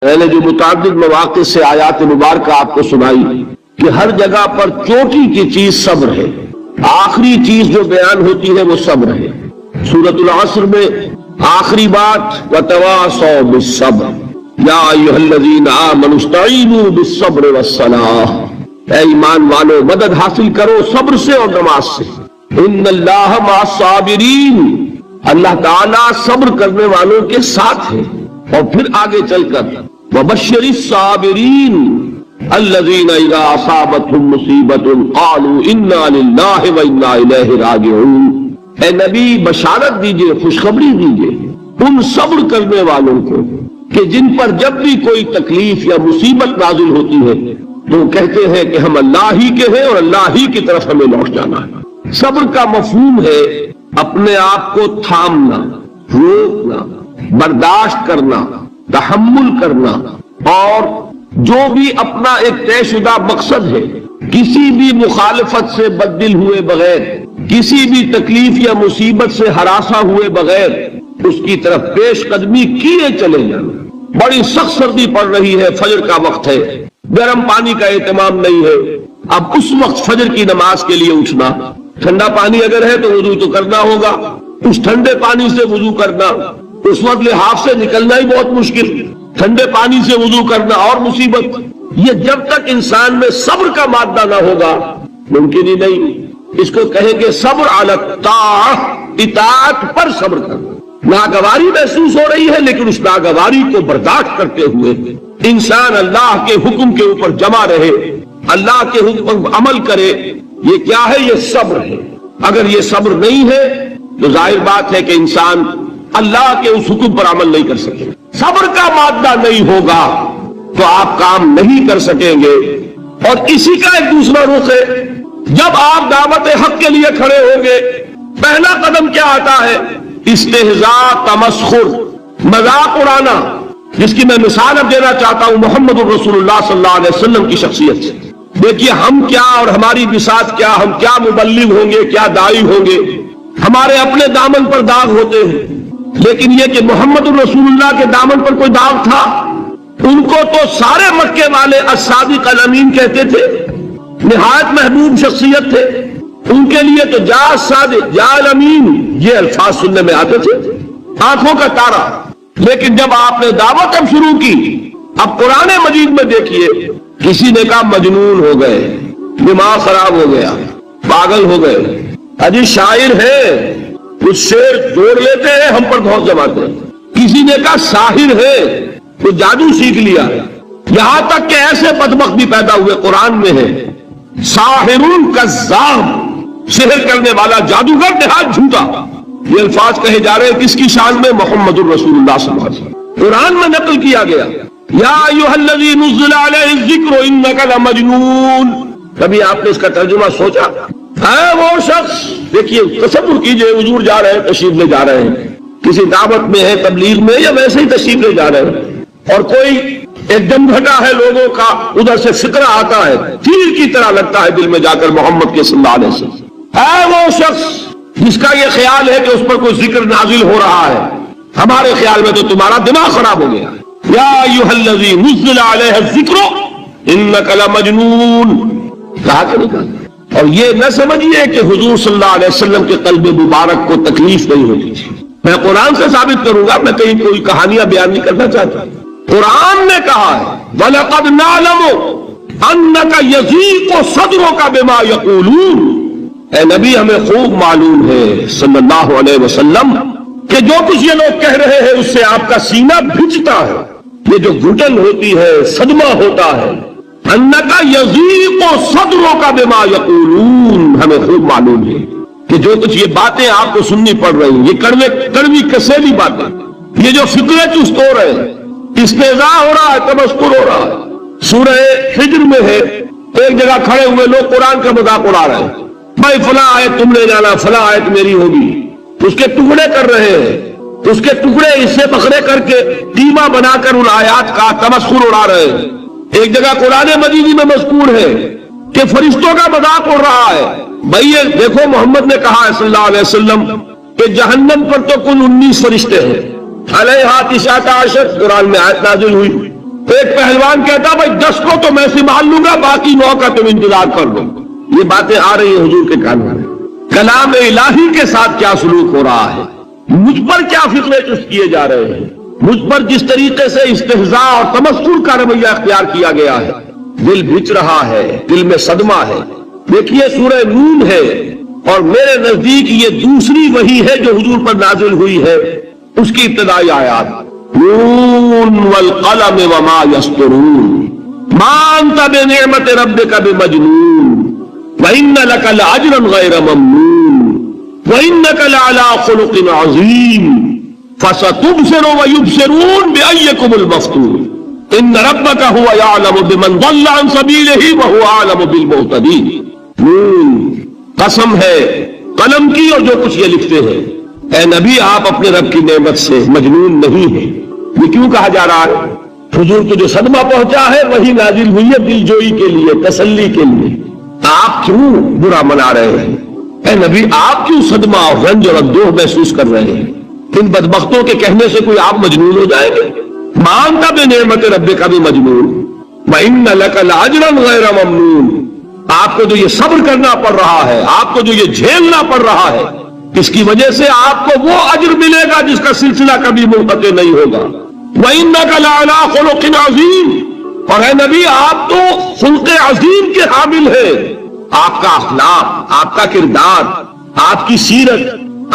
میں نے جو متعدد مواقع سے آیات مبارکہ آپ کو سنائی کہ ہر جگہ پر چوٹی کی چیز صبر ہے، آخری چیز جو بیان ہوتی ہے وہ صبر ہے۔ سورۃ العصر میں آخری بات وتواصوا بالصبر یا ایھا الذین آمنوا استعینوا بالصبر والصلاۃ، اے ایمان والو مدد حاصل کرو صبر سے اور نماز سے۔ ان اللہ مع الصابرین، اللہ تعالیٰ صبر کرنے والوں کے ساتھ ہے۔ اور پھر آگے چل کر وبشر الصابرین الذین اذا اصابتهم مصیبۃ قالوا انا للہ وانا الیہ راجعون، اے نبی بشارت دیجئے، خوشخبری دیجئے ان صبر کرنے والوں کو کہ جن پر جب بھی کوئی تکلیف یا مصیبت نازل ہوتی ہے تو وہ کہتے ہیں کہ ہم اللہ ہی کے ہیں اور اللہ ہی کی طرف ہمیں لوٹ جانا ہے۔ صبر کا مفہوم ہے اپنے آپ کو تھامنا، روکنا، برداشت کرنا، تحمل کرنا، اور جو بھی اپنا ایک طے شدہ مقصد ہے کسی بھی مخالفت سے بددل ہوئے بغیر، کسی بھی تکلیف یا مصیبت سے ہراساں ہوئے بغیر اس کی طرف پیش قدمی کیے چلے جانا۔ بڑی سخت سردی پڑ رہی ہے، فجر کا وقت ہے، گرم پانی کا اہتمام نہیں ہے، اب اس وقت فجر کی نماز کے لیے اٹھنا، ٹھنڈا پانی اگر ہے تو وضو تو کرنا ہوگا، اس ٹھنڈے پانی سے وضو کرنا، اس وقت لحاف سے نکلنا ہی بہت مشکل، ٹھنڈے پانی سے وضو کرنا اور مصیبت۔ یہ جب تک انسان میں صبر کا مادہ نہ ہوگا ممکن ہی نہیں۔ اس کو کہیں گے صبر علی الطاعہ، اطاعت پر صبر کرنا۔ ناگواری محسوس ہو رہی ہے لیکن اس ناگواری کو برداشت کرتے ہوئے انسان اللہ کے حکم کے اوپر جمع رہے، اللہ کے حکم پر عمل کرے، یہ کیا ہے؟ یہ صبر ہے۔ اگر یہ صبر نہیں ہے تو ظاہر بات ہے کہ انسان اللہ کے اس حکم پر عمل نہیں کر سکے۔ صبر کا مادہ نہیں ہوگا تو آپ کام نہیں کر سکیں گے۔ اور اسی کا ایک دوسرا رخ ہے، جب آپ دعوت حق کے لیے کھڑے ہوں گے پہلا قدم کیا آتا ہے؟ استہزاء، تمسخر، مذاق اڑانا، جس کی میں مثال اب دینا چاہتا ہوں محمد الرسول اللہ صلی اللہ علیہ وسلم کی شخصیت سے۔ دیکھیے ہم کیا اور ہماری بساط کیا، ہم کیا مبلغ ہوں گے، کیا داعی ہوں گے، ہمارے اپنے دامن پر داغ ہوتے ہیں، لیکن یہ کہ محمد الرسول اللہ کے دامن پر کوئی داغ تھا؟ ان کو تو سارے مکے والے الصادق الامین کہتے تھے، نہایت محبوب شخصیت تھے، ان کے لیے تو جا صادق جا الامین یہ الفاظ سننے میں آتے تھے، آنکھوں کا تارا۔ لیکن جب آپ نے دعوت اب شروع کی، اب قرآن مجید میں دیکھیے کسی نے کہا مجنون ہو گئے، دماغ خراب ہو گیا، پاگل ہو گئے، اجی شاعر ہے، کچھ شعر جوڑ لیتے ہیں ہم پر بہت جماتے ہیں۔ کسی نے کہا ساحر ہے، وہ جادو سیکھ لیا، یہاں تک کہ ایسے بدبخت بھی پیدا ہوئے قرآن میں ہے ساحرون کذاب، سحر کرنے والا جادوگر نہایت جھوٹا۔ یہ الفاظ کہے جا رہے ہیں کس کی شان میں؟ محمد الرسول اللہ صلی اللہ علیہ وسلم۔ قرآن میں نقل کیا گیا یا ایھا الذی نزل علیہ الذکر انک لمجنون۔ کبھی آپ نے اس کا ترجمہ سوچا؟ ہے وہ شخص، دیکھیے تصور کیجئے حضور جا رہے ہیں، تشریف لے جا رہے ہیں، کسی دعوت میں ہے، تبلیغ میں، یا ویسے ہی تشریف لے جا رہے ہیں، اور کوئی ایک دم گھٹا ہے لوگوں کا، ادھر سے فکرہ آتا ہے، تیر کی طرح لگتا ہے دل میں جا کر محمد کے صلی اللہ علیہ وسلم۔ ہے وہ شخص جس کا یہ خیال ہے کہ اس پر کوئی ذکر نازل ہو رہا ہے، ہمارے خیال میں تو تمہارا دماغ خراب ہو گیا۔ یا ایھا الذی نزل علیہ الذکر انک لمجنون، کہا کہ نہیں کہا؟ اور یہ نہ سمجھیے کہ حضور صلی اللہ علیہ وسلم کے قلب مبارک کو تکلیف نہیں ہوتی تھی۔ میں قرآن سے ثابت کروں گا، میں کہیں کوئی کہانیاں بیان نہیں کرنا چاہتا۔ قرآن نے کہا ہے وَلَقَدْ نَعْلَمُ أَنَّكَ يَضِيقُ صَدْرُكَ بِمَا يَقُولُونَ، اے نبی ہمیں خوب معلوم ہے صلی اللہ علیہ وسلم کہ جو کچھ یہ لوگ کہہ رہے ہیں اس سے آپ کا سینہ بھجتا ہے، یہ جو گھٹن ہوتی ہے، صدمہ ہوتا ہے۔ أَنَّكَ يَضِيقُ صَدْرُكَ بِمَا يَقُولُونَ، ہمیں خوب معلوم ہے کہ جو کچھ یہ باتیں آپ کو سننی پڑ رہی ہیں، یہ کڑوی کسیلی باتیں، یہ جو فکرے چست ہو رہے ہیں، استہزاء ہو رہا ہے، تمسخر ہو رہا ہے۔ سورہ حجر میں ہے، ایک جگہ کھڑے ہوئے لوگ قرآن کا مذاق اڑا رہے ہیں، بھائی فلاں آیت تم لے جانا، فلاں آیت میری ہوگی، اس کے ٹکڑے کر رہے ہیں، اس کے ٹکڑے حصے پکڑے کر کے ٹیما بنا کر ان آیات کا تمسخر اڑا رہے ہیں۔ ایک جگہ قرآن مجید میں مذکور ہے کہ فرشتوں کا مذاق اڑ رہا ہے۔ بھائی یہ دیکھو محمد نے کہا ہے صلی اللہ علیہ وسلم کہ جہنم پر تو کل 19 فرشتے ہیں، علیہا 19 قرآن میں آیت نازل ہوئی، ایک پہلوان کہتا بھائی 10 کو تو میں سنبھال لوں گا، باقی 9 کا تم انتظار کر لو۔ یہ باتیں آ رہی ہیں حضور کے کانوں میں۔ کلام الہی کے ساتھ کیا سلوک ہو رہا ہے، مجھ پر کیا فقرے چست کیے جا رہے ہیں، مجھ پر جس طریقے سے استہزاء اور تمسخر کا رویہ اختیار کیا گیا ہے، دل بھچ رہا ہے، دل میں صدمہ ہے۔ دیکھیے سورہ نون ہے، اور میرے نزدیک یہ دوسری وحی ہے جو حضور پر نازل ہوئی ہے، اس کی ابتدائی آیات نون والقلم وما یسطرون ما انت بنعمت ربک بمجنون وان لک لاجرا غیر ممنون وانک لعلی خلق عظیم فستبصر ویبصرون بأیکم المفتون ان ربک هو یعلم بمن ضل عن سبیلہ وهو اعلم بالمہتدین۔ نون قسم ہے قلم کی اور جو کچھ یہ لکھتے ہیں۔ اے نبی آپ اپنے رب کی نعمت سے مجنون نہیں ہیں۔ یہ کیوں کہا جا رہا ہے؟ حضور کو جو صدمہ پہنچا ہے وہی نازل ہوئی ہے دل جوئی کے لیے، تسلی کے لیے۔ آپ کیوں برا منا رہے ہیں؟ اے نبی آپ کیوں صدمہ اور رنج اور اندوہ محسوس کر رہے ہیں؟ ان بدبختوں کے کہنے سے کوئی آپ مجنون ہو جائیں گے؟ مانتا بے نعمت رب کا بھی مجنون وَإِنَّ لَكَ لَأَجْرًا غَيْرَ مَمْنُونَ۔ آپ کو جو یہ صبر کرنا پڑ رہا ہے، آپ کو جو یہ جھیلنا پڑ رہا ہے، اس کی وجہ سے آپ کو وہ اجر ملے گا جس کا سلسلہ کبھی منقطع نہیں ہوگا۔ وَإِنَّكَ لَعَلَىٰ خُلُقٍ عَظِيمٍ، اور اے نبی آپ تو خلق عظیم کے حامل ہیں۔ آپ کا اخلاق، آپ کا کردار، آپ کی سیرت،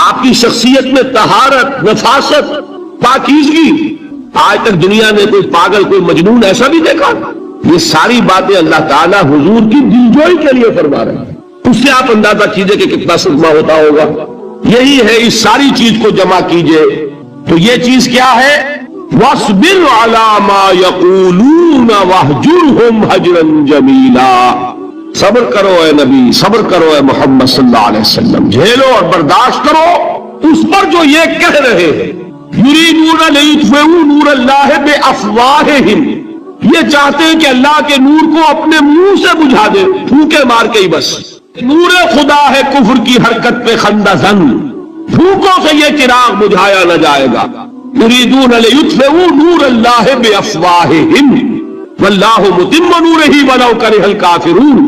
آپ کی شخصیت میں طہارت، نفاست، پاکیزگی، آج تک دنیا نے کوئی پاگل، کوئی مجنون ایسا بھی دیکھا؟ یہ ساری باتیں اللہ تعالیٰ حضور کی دلجوئی کے لیے فرما رہے ہیں۔ اس سے آپ اندازہ کیجئے کہ کتنا صدمہ ہوتا ہوگا۔ یہی ہے، اس ساری چیز کو جمع کیجئے تو یہ چیز کیا ہے؟ وَاصْبِرْ عَلَىٰ مَا يَقُولُونَ وَاهْجُرْهُمْ هَجْرًا جَمِيلًا۔ صبر کرو اے نبی، صبر کرو اے محمد صلی اللہ علیہ وسلم، جھیلو اور برداشت کرو اس پر جو یہ کہہ رہے ہیں۔ يُرِيدُونَ لِيُطْفِئُوا نُورَ اللَّهِ بِأَفْوَاهِهِمْ، یہ چاہتے ہیں کہ اللہ کے نور کو اپنے منہ سے بجھا دے، پھونکے مار کے ہی بس۔ نور خدا ہے کفر کی حرکت پہ خندہ زن، پھونکوں سے یہ چراغ بجھایا نہ جائے گا۔ یریدون لیطفئوا نور اللہ بافواہہم واللہ متم نورہ ولو کرہ الکافرون۔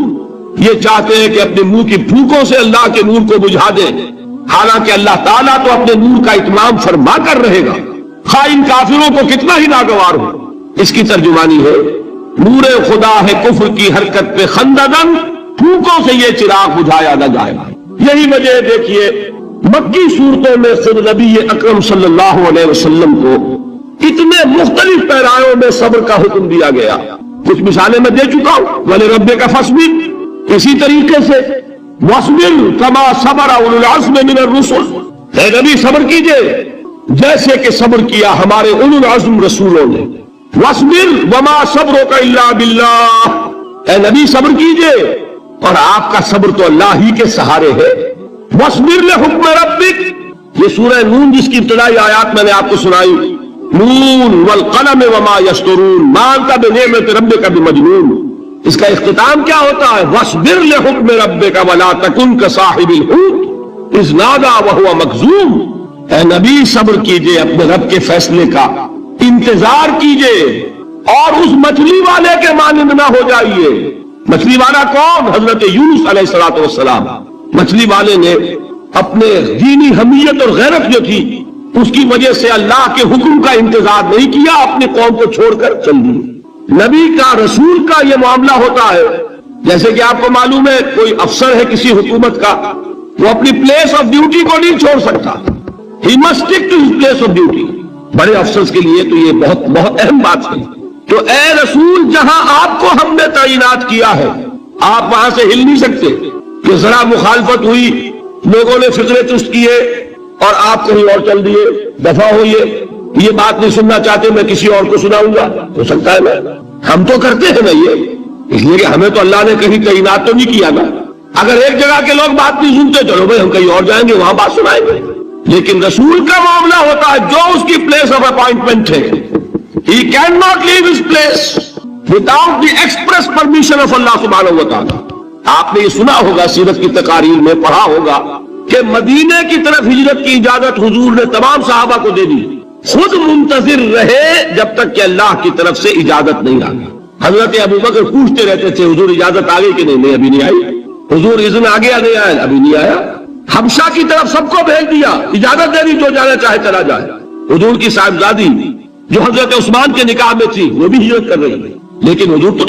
یہ چاہتے ہیں کہ اپنے منہ کی پھونکوں سے اللہ کے نور کو بجھا دیں، حالانکہ اللہ تعالیٰ تو اپنے نور کا اتمام فرما کر رہے گا، خواہ ان کافروں کو کتنا ہی ناگوار ہو۔ اس کی ترجمانی ہے نور خدا ہے کفر کی حرکت پہ خندہ زن، پھونکوں سے یہ چراغ بجھایا نہ جائے گا۔ یہی وجہ دیکھیے مکی صورتوں میں خود نبی اکرم صلی اللہ علیہ وسلم کو اتنے مختلف پیرایوں میں صبر کا حکم دیا گیا۔ کچھ مثالیں میں دے چکا ہوں، وَلِرَبِّكَ فَاصْبِرْ، اسی طریقے سے وَاصْبِرْ كَمَا صَبَرَ أُولُو الْعَزْمِ مِنَ الرُّسُلِ، اے نبی صبر کیجئے جیسے کہ صبر کیا ہمارے اولو العزم رسولوں نے۔ وَاصْبِرْ وَمَا صَبْرُكَ إِلَّا بِاللَّهِ، اے نبی صبر کیجئے اور آپ کا صبر تو اللہ ہی کے سہارے ہے۔ وَاصْبِرْ لِحُکْمِ رَبِّكَ، یہ سورہ نون جس کی ابتدائی آیات میں نے آپ کو سنائی، نون والقلم وما یسطرون ما انت بنعمت ربک بمجنون، اس کا اختتام کیا ہوتا ہے؟ وَاصْبِرْ لِحُکْمِ رَبِّكَ وَلَا تَكُنْ كَصَاحِبِ الْحُوتِ إِذْ نَادَىٰ وَهُوَ مَكْظُومٌ، اے نبی صبر کیجئے اپنے رب کے فیصلے کا، انتظار کیجئے اور اس مچھلی والے کے مانند نہ ہو جائیے۔ مچھلی والا کون؟ حضرت یونس علیہ السلام۔ مچھلی والے نے اپنے دینی حمیت اور غیرت جو تھی اس کی وجہ سے اللہ کے حکم کا انتظار نہیں کیا، اپنی قوم کو چھوڑ کر چل دی۔ نبی کا، رسول کا یہ معاملہ ہوتا ہے جیسے کہ آپ کو معلوم ہے کوئی افسر ہے کسی حکومت کا، وہ اپنی پلیس آف ڈیوٹی کو نہیں چھوڑ سکتا، he must stick to his place of duty. بڑے افسرز کے لیے تو یہ بہت بہت اہم بات ہے۔ تو اے رسول، جہاں آپ کو ہم نے تعینات کیا ہے آپ وہاں سے ہل نہیں سکتے کہ ذرا مخالفت ہوئی، لوگوں نے فکرے چست کیے اور آپ کہیں اور چل دیے، دفع ہوئیے، یہ بات نہیں سننا چاہتے میں کسی اور کو سناؤں گا، ہو سکتا ہے میں، ہم تو کرتے ہیں نا یہ، اس لیے کہ ہمیں تو اللہ نے کہیں تعینات تو نہیں کیا نا۔ اگر ایک جگہ کے لوگ بات نہیں سنتے، چلو بھائی ہم کہیں اور جائیں گے وہاں بات سنائیں گے۔ لیکن رسول کا معاملہ ہوتا ہے جو اس کی پلیس آف اپائنٹمنٹ ہے، he cannot leave his place without the express permission of Allah subhanahu wa ta'ala۔ آپ نے یہ سنا ہوگا، سیرت کی تقاریر میں پڑھا ہوگا کہ مدینے کی طرف ہجرت کی اجازت حضور نے تمام صحابہ کو دے دی، خود منتظر رہے جب تک کہ اللہ کی طرف سے اجازت نہیں آئی۔ حضرت ابوبکر پوچھتے رہتے تھے حضور اجازت آ گئی کہ نہیں؟ ابھی نہیں آئی۔ حضور اذن آ گیا؟ نہیں آیا، ابھی نہیں آیا۔ حبشہ کی طرف سب کو بھیج دیا، اجازت دے دی جو جانا چاہے چلا جائے۔ حضور کی صاحبزادی جو حضرت عثمان کے نکاح میں تھی وہ بھی ہجرت کر رہی، لیکن حضور تو